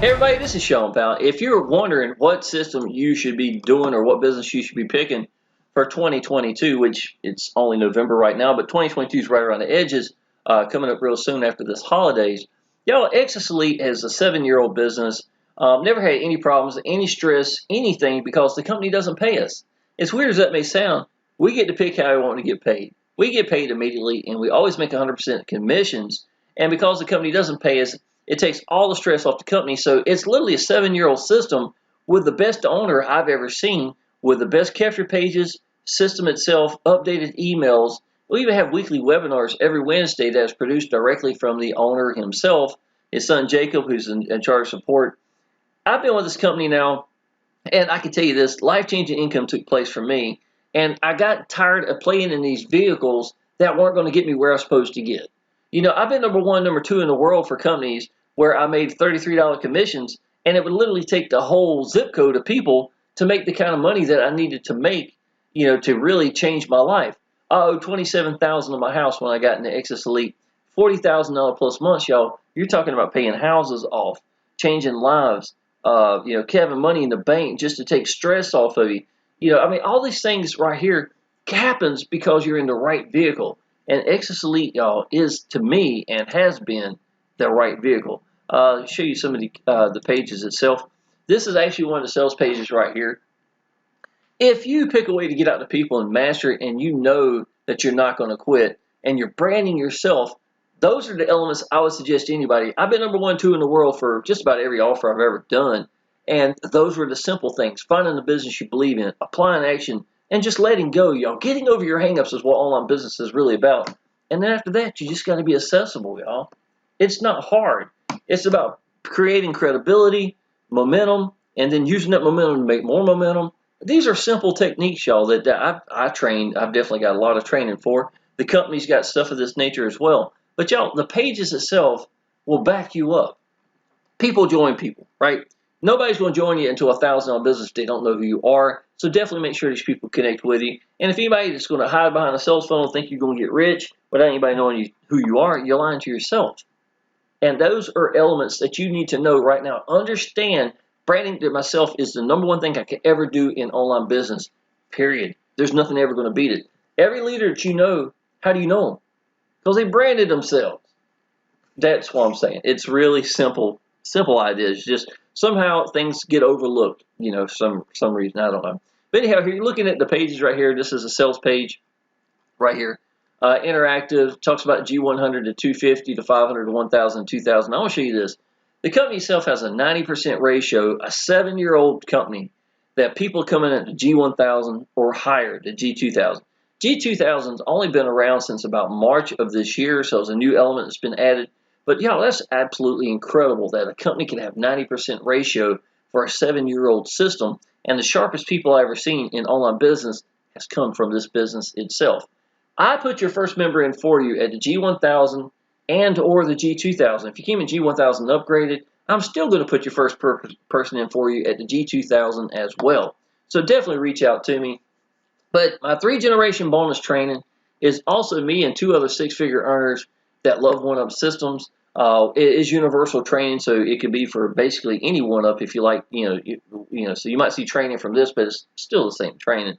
Hey everybody, this is Shawn Powell. If you're wondering what system you should be doing or what business you should be picking for 2022, which it's only November right now, but 2022 is right around the edges, coming up real soon after this holidays. Y'all, Exitus Elite is a 7-year-old business. Never had any problems, any stress, anything because the company doesn't pay us. As weird as that may sound, we get to pick how we want to get paid. We get paid immediately, and we always make 100% commissions. And because the company doesn't pay us, it takes all the stress off the company. So it's literally a 7-year-old system with the best owner I've ever seen, with the best capture pages, system itself, updated emails. We even have weekly webinars every Wednesday that's produced directly from the owner himself, his son Jacob, who's in charge of support. I've been with this company now, and I can tell you this, life-changing income took place for me. And I got tired of playing in these vehicles that weren't going to get me where I was supposed to get. You know, I've been number 1, number 2 in the world for companies where I made $33 commissions, and it would literally take the whole zip code of people to make the kind of money that I needed to make, you know, to really change my life. I owed $27,000 on my house when I got into Exitus Elite. $40,000 plus months, y'all. You're talking about paying houses off, changing lives, you know, having money in the bank just to take stress off of you. You know, I mean, all these things right here happens because you're in the right vehicle. And Exitus Elite, y'all, is to me and has been the right vehicle. I'll show you some of the pages itself. This is actually one of the sales pages right here. If you pick a way to get out to people and master it, and you know that you're not going to quit, and you're branding yourself, those are the elements I would suggest to anybody. I've been number 1, 2 in the world for just about every offer I've ever done, and those were the simple things: finding the business you believe in, applying action, and just letting go, y'all. Getting over your hangups is what online business is really about. And then after that, you just got to be accessible, y'all. It's not hard. It's about creating credibility, momentum, and then using that momentum to make more momentum. These are simple techniques, y'all, that I've trained. I've definitely got a lot of training for. The company's got stuff of this nature as well. But y'all, the pages itself will back you up. People join people, right? Nobody's going to join you into a $1,000 business if they don't know who you are. So definitely make sure these people connect with you. And if anybody that's going to hide behind a sales funnel and think you're going to get rich without anybody knowing who you are, you're lying to yourself. And those are elements that you need to know right now. Understand, branding to myself is the number 1 thing I could ever do in online business, period. There's nothing ever going to beat it. Every leader that you know, how do you know them? Because they branded themselves. That's what I'm saying. It's really simple ideas. Just somehow things get overlooked, you know, some reason. I don't know. But anyhow, here you're looking at the pages right here. This is a sales page right here. Interactive, talks about G100 to 250 to 500 to 1,000 to 2,000. I want to show you this. The company itself has a 90% ratio, a 7-year-old company, that people come in at the G1000 or higher, the G2000. G2000's only been around since about March of this year, so it's a new element that's been added. But y'all, that's absolutely incredible that a company can have 90% ratio for a 7-year-old system. And the sharpest people I've ever seen in online business has come from this business itself. I put your first member in for you at the G1000 and or the G2000. If you came in G1000 upgraded, I'm still going to put your first person in for you at the G2000 as well. So definitely reach out to me. But my 3-generation bonus training is also me and 2 other 6-figure earners that love one-up systems. It is universal training, so it could be for basically any one-up if you like, you know. So you might see training from this, but it's still the same training.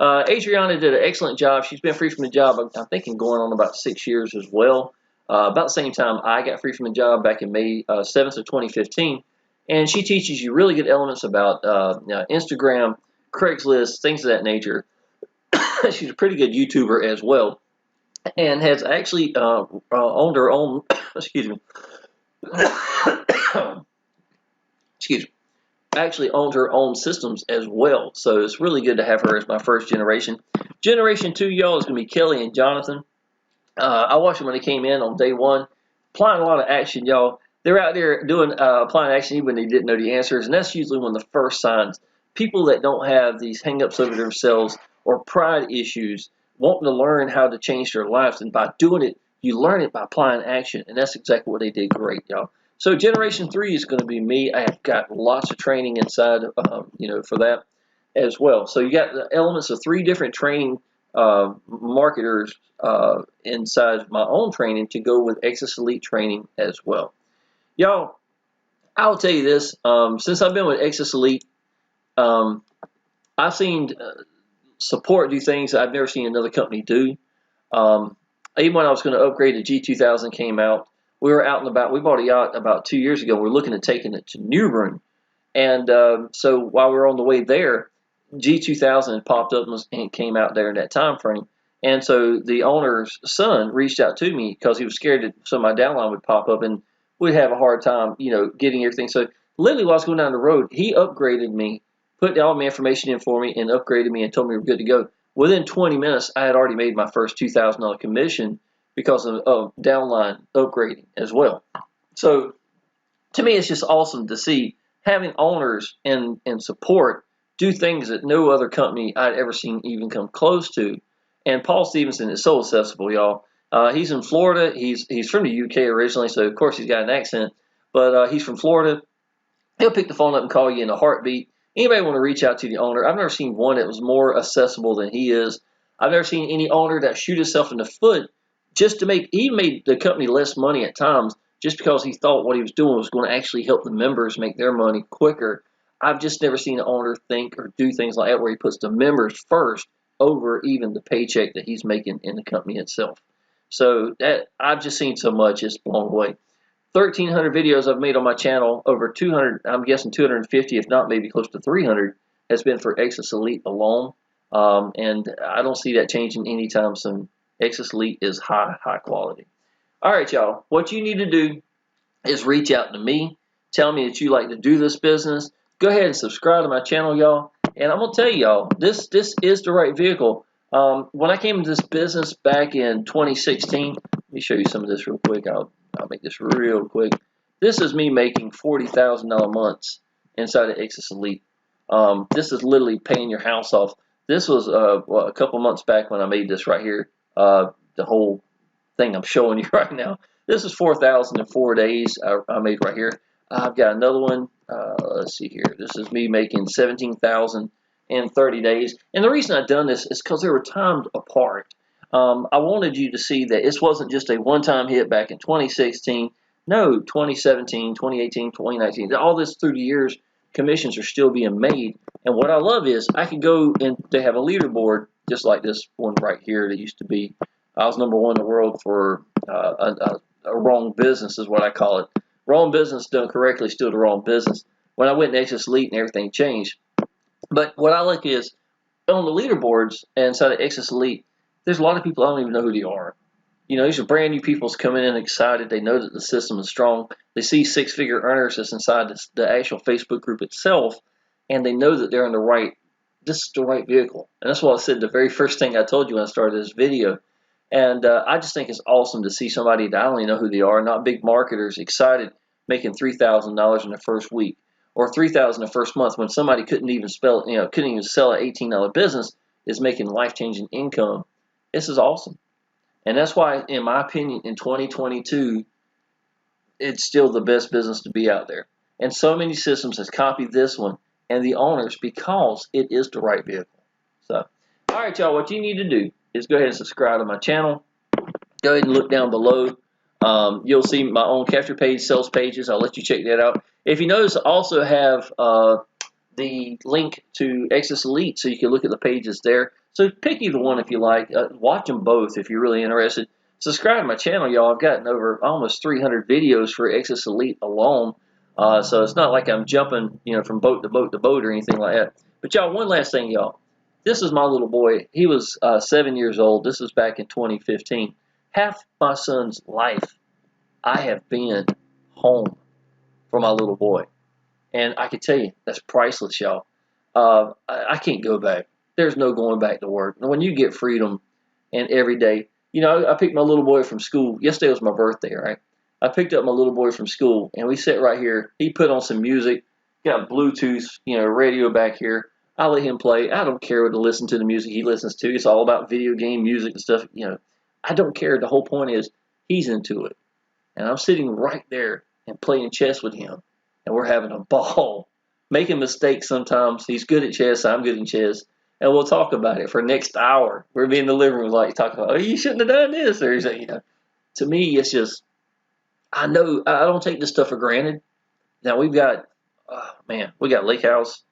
Adriana did an excellent job. She's been free from the job, I'm thinking, going on about 6 years as well. About the same time I got free from the job back in May 7th of 2015. And she teaches you really good elements about Instagram, Craigslist, things of that nature. She's a pretty good YouTuber as well, and has actually owned her own, excuse me, actually owned her own systems as well. So it's really good to have her as my first generation. Generation 2, y'all, is going to be Kelly and Jonathan. I watched them when they came in on day 1, applying a lot of action, y'all. They're out there doing applying action even when they didn't know the answers, and that's usually one of the first signs. People that don't have these hang-ups over themselves or pride issues, wanting to learn how to change their lives, and by doing it, you learn it by applying action, and that's exactly what they did great, y'all. So Generation 3 is going to be me. I have got lots of training inside, for that as well. So you got the elements of 3 different training marketers inside my own training to go with Exitus Elite training as well. Y'all, I'll tell you this, since I've been with Exitus Elite, um, I've seen support do things that I've never seen another company do. Um, Even when I was going to upgrade the G2000 came out, we were out and about. We bought a yacht about 2 years ago. We're looking at taking it to Newbern. And so while we were on the way there, G2000 had popped up and came out there in that time frame. And so the owner's son reached out to me because he was scared that some of my downline would pop up and we'd have a hard time, getting everything. So literally while I was going down the road, he upgraded me, put all my information in for me, and upgraded me and told me we were good to go. Within 20 minutes, I had already made my first $2,000 commission because of downline upgrading as well. So to me, it's just awesome to see having owners and support do things that no other company I'd ever seen even come close to. And Paul Stevenson is so accessible, y'all. He's in Florida. He's from the UK originally, so of course he's got an accent. But he's from Florida. He'll pick the phone up and call you in a heartbeat. Anybody want to reach out to the owner? I've never seen one that was more accessible than he is. I've never seen any owner that shoot himself in the foot just to he made the company less money at times just because he thought what he was doing was going to actually help the members make their money quicker. I've just never seen an owner think or do things like that where he puts the members first over even the paycheck that he's making in the company itself. So that I've just seen so much, it's blown away. 1,300 videos I've made on my channel, over 200, I'm guessing 250, if not maybe close to 300, has been for Exitus Elite alone. And I don't see that changing anytime soon. Exitus Elite is high quality. All right, y'all. What you need to do is reach out to me. Tell me that you like to do this business. Go ahead and subscribe to my channel, y'all. And I'm going to tell y'all, this is the right vehicle. When I came into this business back in 2016, let me show you some of this real quick. I'll make this real quick. This is me making $40,000 months inside of Exitus Elite. This is literally paying your house off. This was a couple months back when I made this right here. The whole thing I'm showing you right now. This is 4,000 in 4 days I made right here. I've got another one. Let's see here. This is me making 17,000 in 30 days. And the reason I've done this is because they were timed apart. I wanted you to see that this wasn't just a one-time hit back in 2016. No, 2017, 2018, 2019. All this through the years, commissions are still being made. And what I love is I could go and they have a leaderboard just like this one right here that used to be. I was #1 in the world for a wrong business is what I call it. Wrong business done correctly, still the wrong business. When I went to Exitus Elite and everything changed. But what I like is on the leaderboards inside of Exitus Elite, there's a lot of people I don't even know who they are. These are brand new people coming in excited. They know that the system is strong. They see six-figure earners that's inside the actual Facebook group itself, and they know that they're in this is the right vehicle. And that's what I said the very first thing I told you when I started this video. And I just think it's awesome to see somebody that I don't even know who they are, not big marketers, excited, making $3,000 in their first week or $3,000 the first month when somebody couldn't even sell an $18 business is making life-changing income. This is awesome. And that's why, in my opinion, in 2022, it's still the best business to be out there. And so many systems has copied this one and the owners because it is the right vehicle. So, all right, y'all, what you need to do is go ahead and subscribe to my channel. Go ahead and look down below. You'll see my own capture page, sales pages. I'll let you check that out. If you notice, I also have the link to Exitus Elite, so you can look at the pages there. So pick either one if you like. Watch them both if you're really interested. Subscribe to my channel, y'all. I've gotten over almost 300 videos for Exitus Elite alone. So it's not like I'm jumping, from boat to boat to boat or anything like that. But y'all, one last thing, y'all. This is my little boy. He was 7 years old. This was back in 2015. Half my son's life, I have been home for my little boy. And I can tell you, that's priceless, y'all. I can't go back. There's no going back to work. When you get freedom and every day, I picked my little boy from school. Yesterday was my birthday, right? I picked up my little boy from school, and we sat right here. He put on some music, got Bluetooth, radio back here. I let him play. I don't care what to listen to the music he listens to. It's all about video game music and stuff. I don't care. The whole point is he's into it. And I'm sitting right there and playing chess with him. And we're having a ball. Making mistakes sometimes. He's good at chess. I'm good at chess. And we'll talk about it for next hour. We'll be in the living room talking about, oh, you shouldn't have done this. Or, to me, it's just, I know I don't take this stuff for granted. Now we've got, man, we got lake house,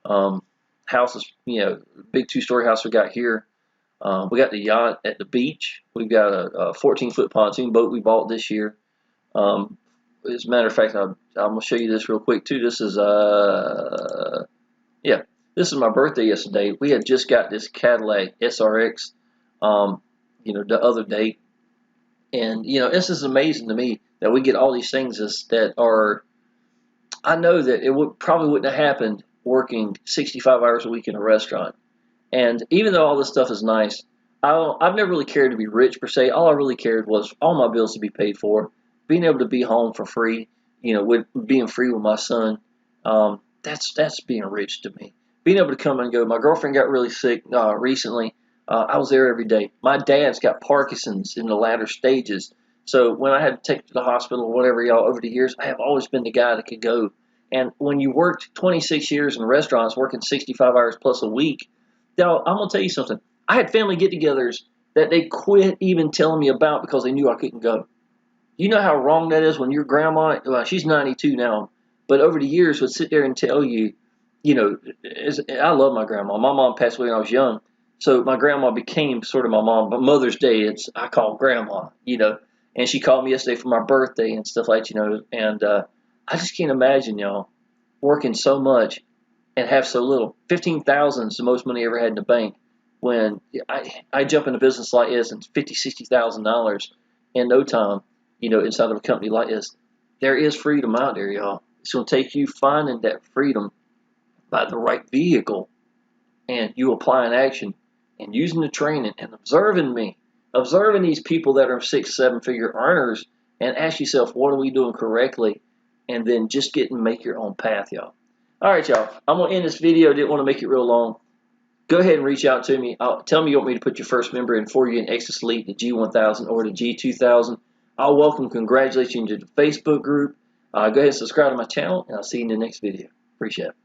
houses, big 2-story house we got here. We got the yacht at the beach. We've got a 14-foot pontoon boat we bought this year. As a matter of fact, I'm going to show you this real quick too. This is yeah, this is my birthday yesterday. We had just got this Cadillac SRX, the other day, and this is amazing to me that we get all these things that are. I know that it probably wouldn't have happened working 65 hours a week in a restaurant. And even though all this stuff is nice, I've never really cared to be rich per se. All I really cared was all my bills to be paid for, being able to be home for free, with being free with my son. That's being rich to me. Being able to come and go. My girlfriend got really sick recently. I was there every day. My dad's got Parkinson's in the latter stages. So when I had to take him to the hospital or whatever, y'all, over the years, I have always been the guy that could go. And when you worked 26 years in restaurants, working 65 hours plus a week, now, I'm going to tell you something. I had family get-togethers that they quit even telling me about because they knew I couldn't go. You know how wrong that is when your grandma, well, she's 92 now, but over the years would sit there and tell you, I love my grandma. My mom passed away when I was young, so my grandma became sort of my mom. But Mother's Day, I call grandma, and she called me yesterday for my birthday and stuff like, and I just can't imagine, y'all, working so much and have so little. 15,000 is the most money I ever had in the bank. When I jump in a business like this and $50,000-$60,000 in no time, inside of a company like this, there is freedom out there, y'all. It's going to take you finding that freedom by the right vehicle, and you applying action and using the training and observing these people that are 6-7-figure earners, and ask yourself, what are we doing correctly? And then just make your own path, y'all. All right, y'all. I'm going to end this video. Didn't want to make it real long. Go ahead and reach out to me. Tell me you want me to put your first member in for you in Exitus Elite, the G1000 or the G2000. I'll welcome, congratulate you into the Facebook group. Go ahead and subscribe to my channel, and I'll see you in the next video. Appreciate it.